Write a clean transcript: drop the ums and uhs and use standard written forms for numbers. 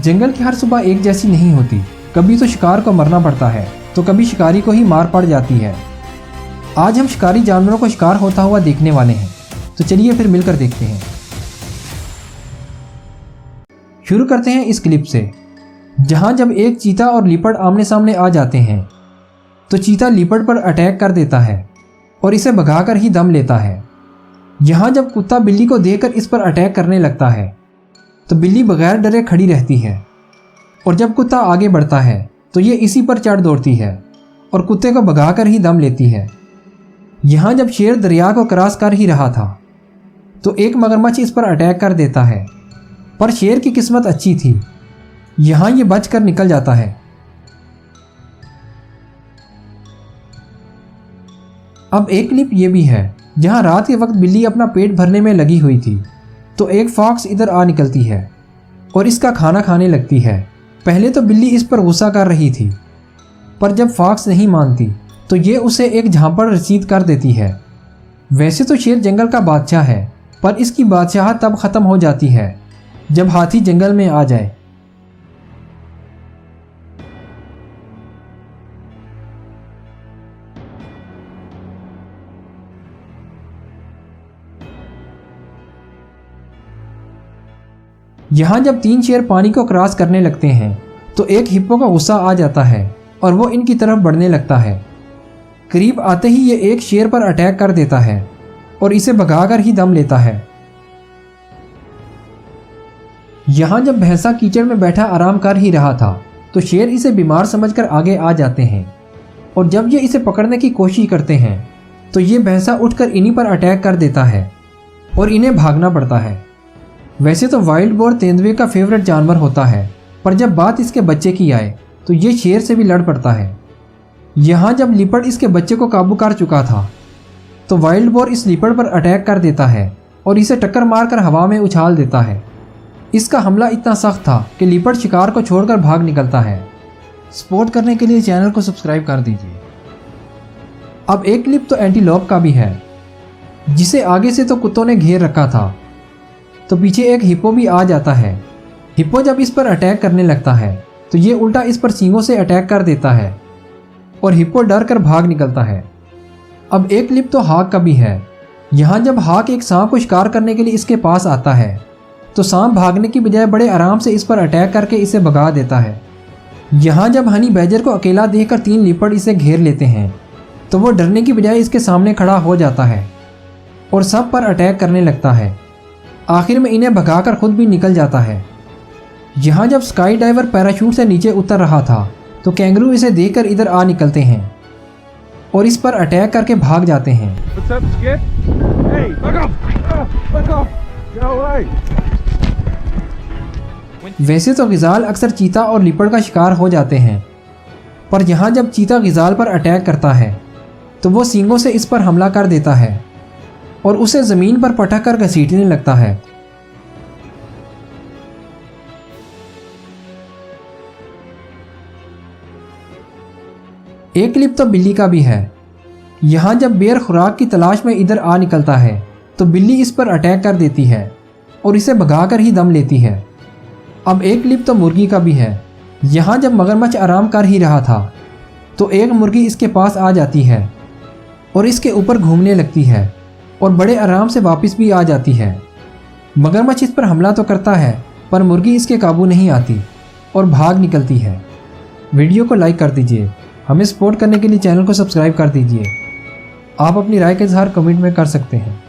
जंगल की हर सुबह एक जैसी नहीं होती। कभी तो शिकार को मरना पड़ता है तो कभी शिकारी को ही मार पड़ जाती है। आज हम शिकारी जानवरों को शिकार होता हुआ देखने वाले हैं, तो चलिए फिर मिलकर देखते हैं। शुरू करते हैं इस क्लिप से, जहां जब एक चीता और लीपर्ड आमने सामने आ जाते हैं तो चीता लीपर्ड पर अटैक कर देता है और इसे भगाकर ही दम लेता है। यहां जब कुत्ता बिल्ली को देखकर इस पर अटैक करने लगता है तो बिल्ली बगैर डरे खड़ी रहती है और जब कुत्ता आगे बढ़ता है तो ये इसी पर चढ़ दौड़ती है और कुत्ते को भगाकर ही दम लेती है। यहाँ जब शेर दरिया को क्रॉस कर ही रहा था तो एक मगरमच्छ इस पर अटैक कर देता है, पर शेर की किस्मत अच्छी थी, यहाँ ये बचकर निकल जाता है। अब एक क्लिप ये भी है जहाँ रात के वक्त बिल्ली अपना पेट भरने में लगी हुई थी तो एक फॉक्स इधर आ निकलती है और इसका खाना खाने लगती है। पहले तो बिल्ली इस पर गुस्सा कर रही थी, पर जब फॉक्स नहीं मानती तो ये उसे एक झांपड़ रसीद कर देती है। वैसे तो शेर जंगल का बादशाह है, पर इसकी बादशाहत तब ख़त्म हो जाती है जब हाथी जंगल में आ जाए। यहाँ जब 3 शेर पानी को क्रॉस करने लगते हैं तो एक हिप्पो का गुस्सा आ जाता है और वो इनकी तरफ बढ़ने लगता है। करीब आते ही ये एक शेर पर अटैक कर देता है और इसे भगाकर ही दम लेता है। यहाँ जब भैंसा कीचड़ में बैठा आराम कर ही रहा था तो शेर इसे बीमार समझकर आगे आ जाते हैं और जब ये इसे पकड़ने की कोशिश करते हैं तो ये भैंसा उठकर इन्हीं पर अटैक कर देता है और इन्हें भागना पड़ता है। वैसे तो वाइल्ड बोर तेंदुए का फेवरेट जानवर होता है, पर जब बात इसके बच्चे की आए तो ये शेर से भी लड़ पड़ता है। यहाँ जब लीपर्ड इसके बच्चे को काबू कर चुका था तो वाइल्ड बोर इस लीपर्ड पर अटैक कर देता है और इसे टक्कर मारकर हवा में उछाल देता है। इसका हमला इतना सख्त था कि लीपर्ड शिकार को छोड़कर भाग निकलता है। सपोर्ट करने के लिए चैनल को सब्सक्राइब कर दीजिए। अब एक क्लिप तो एंटीलोप का भी है, जिसे आगे से तो कुत्तों ने घेर रखा था तो पीछे एक हिप्पो भी आ जाता है। हिप्पो जब इस पर अटैक करने लगता है तो ये उल्टा इस पर सींगों से अटैक कर देता है और हिप्पो डर कर भाग निकलता है। अब एक क्लिप तो हाक का भी है। यहाँ जब हाक एक सांप को शिकार करने के लिए इसके पास आता है तो सांप भागने की बजाय बड़े आराम से इस पर अटैक करके इसे भगा देता है। यहाँ जब हनी बैजर को अकेला देखकर 3 लीपर्ड इसे घेर लेते हैं तो वो डरने की बजाय इसके सामने खड़ा हो जाता है और सब पर अटैक करने लगता है। आखिर में इन्हें भगाकर खुद भी निकल जाता है। यहाँ जब स्काई डाइवर पैराशूट से नीचे उतर रहा था तो कैंगरू इसे देखकर इधर आ निकलते हैं और इस पर अटैक करके भाग जाते हैं। वैसे तो गिजाल अक्सर चीता और लीपर्ड का शिकार हो जाते हैं, पर यहाँ जब चीता गिजाल पर अटैक करता है तो वो सींगों से इस पर हमला कर देता है और उसे ज़मीन पर पटक कर घसीटने लगता है। एक क्लिप तो बिल्ली का भी है। यहाँ जब बेर खुराक की तलाश में इधर आ निकलता है तो बिल्ली इस पर अटैक कर देती है और इसे भगाकर ही दम लेती है। अब एक क्लिप तो मुर्गी का भी है। यहाँ जब मगरमच्छ आराम कर ही रहा था तो एक मुर्गी इसके पास आ जाती है और इसके ऊपर घूमने लगती है और बड़े आराम से वापस भी आ जाती है। मगरमच्छ इस पर हमला तो करता है, पर मुर्गी इसके काबू नहीं आती और भाग निकलती है। वीडियो को लाइक कर दीजिए। हमें सपोर्ट करने के लिए चैनल को सब्सक्राइब कर दीजिए। आप अपनी राय का इजहार कमेंट में कर सकते हैं।